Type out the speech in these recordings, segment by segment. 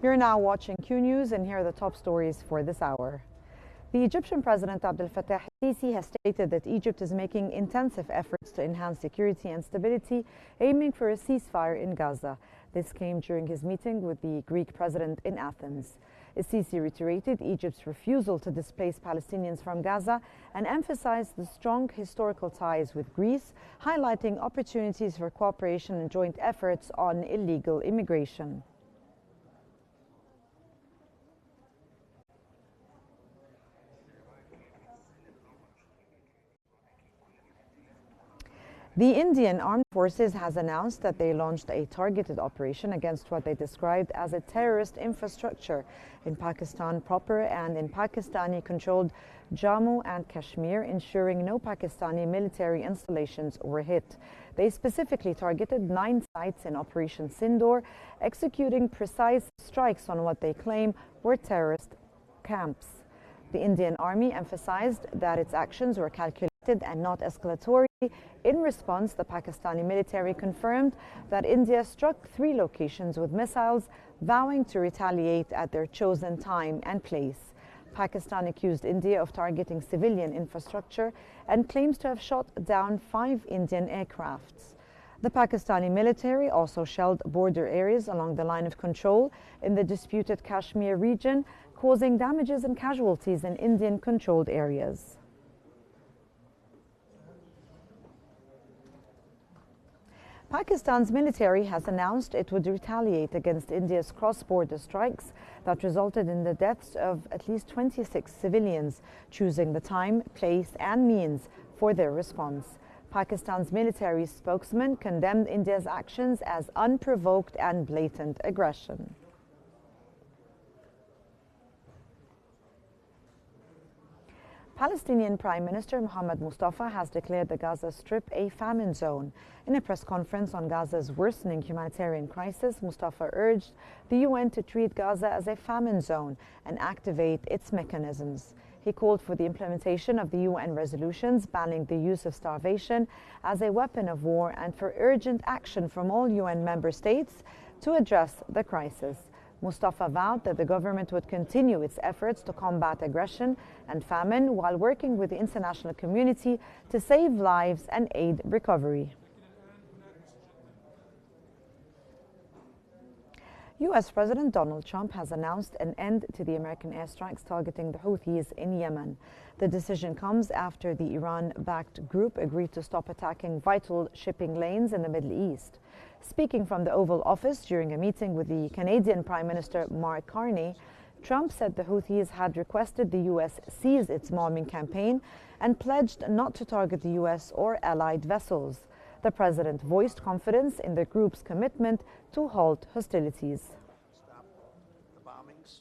You're now watching Qnews, and here are the top stories for this hour. The Egyptian President Abdel Fattah al-Sisi has stated that Egypt is making intensive efforts to enhance security and stability, aiming for a ceasefire in Gaza. This came during his meeting with the Greek president in Athens. Sisi reiterated Egypt's refusal to displace Palestinians from Gaza and emphasized the strong historical ties with Greece, highlighting opportunities for cooperation and joint efforts on illegal immigration. The Indian Armed Forces has announced that they launched a targeted operation against what they described as a terrorist infrastructure in Pakistan proper and in Pakistani-controlled Jammu and Kashmir, ensuring no Pakistani military installations were hit. They specifically targeted 9 sites in Operation Sindoor, executing precise strikes on what they claim were terrorist camps. The Indian Army emphasized that its actions were calculated and not escalatory. In response, the Pakistani military confirmed that India struck 3 locations with missiles, vowing to retaliate at their chosen time and place. Pakistan accused India of targeting civilian infrastructure and claims to have shot down 5 Indian aircrafts. The Pakistani military also shelled border areas along the line of control in the disputed Kashmir region, causing damages and casualties in Indian-controlled areas. Pakistan's military has announced it would retaliate against India's cross-border strikes that resulted in the deaths of at least 26 civilians, choosing the time, place, and means for their response. Pakistan's military spokesman condemned India's actions as unprovoked and blatant aggression. Palestinian Prime Minister Mohammed Mustafa has declared the Gaza Strip a famine zone. In a press conference on Gaza's worsening humanitarian crisis, Mustafa urged the UN to treat Gaza as a famine zone and activate its mechanisms. He called for the implementation of the UN resolutions banning the use of starvation as a weapon of war and for urgent action from all UN member states to address the crisis. Mustafa vowed that the government would continue its efforts to combat aggression and famine while working with the international community to save lives and aid recovery. U.S. President Donald Trump has announced an end to the American airstrikes targeting the Houthis in Yemen. The decision comes after the Iran-backed group agreed to stop attacking vital shipping lanes in the Middle East. Speaking from the Oval Office during a meeting with the Canadian Prime Minister Mark Carney, Trump said the Houthis had requested the U.S. cease its bombing campaign and pledged not to target the U.S. or allied vessels. The president voiced confidence in the group's commitment to halt hostilities. Stop the bombings.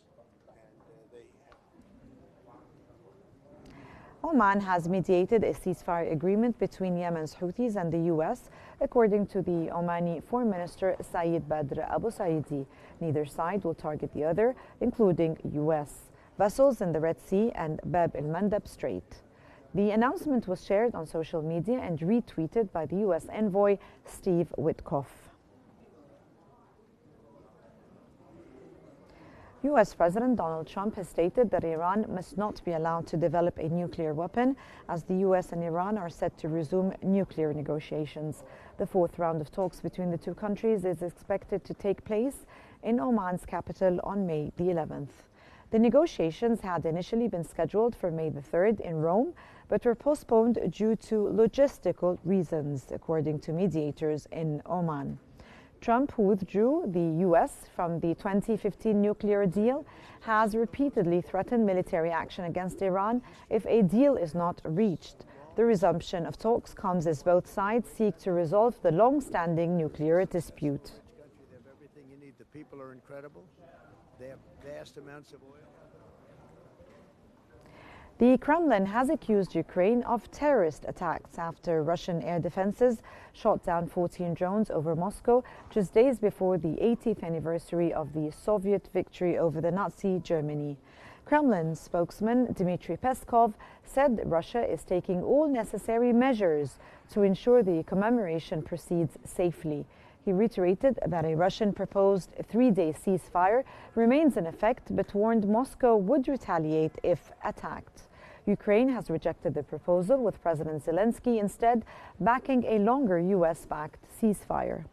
Oman has mediated a ceasefire agreement between Yemen's Houthis and the U.S., according to the Omani Foreign Minister Saeed Badr Abu Saidi. Neither side will target the other, including U.S. vessels in the Red Sea and Bab el-Mandeb Strait. The announcement was shared on social media and retweeted by the U.S. envoy Steve Witkoff. U.S. President Donald Trump has stated that Iran must not be allowed to develop a nuclear weapon, as the U.S. and Iran are set to resume nuclear negotiations. The 4th round of talks between the 2 countries is expected to take place in Oman's capital on May the 11th. The negotiations had initially been scheduled for May the 3rd in Rome, but were postponed due to logistical reasons, according to mediators in Oman. Trump, who withdrew the U.S. from the 2015 nuclear deal, has repeatedly threatened military action against Iran if a deal is not reached. The resumption of talks comes as both sides seek to resolve the long-standing nuclear dispute. They have everything you need. The people are incredible. They have vast amounts of oil. The Kremlin has accused Ukraine of terrorist attacks after Russian air defenses shot down 14 drones over Moscow just days before the 80th anniversary of the Soviet victory over the Nazi Germany. Kremlin spokesman Dmitry Peskov said Russia is taking all necessary measures to ensure the commemoration proceeds safely. He reiterated that a Russian proposed three-day ceasefire remains in effect, but warned Moscow would retaliate if attacked. Ukraine has rejected the proposal, with President Zelensky instead backing a longer U.S.-backed ceasefire.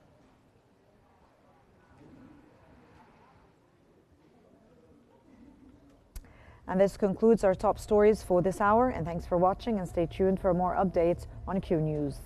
And this concludes our top stories for this hour. And thanks for watching, and stay tuned for more updates on Qnews.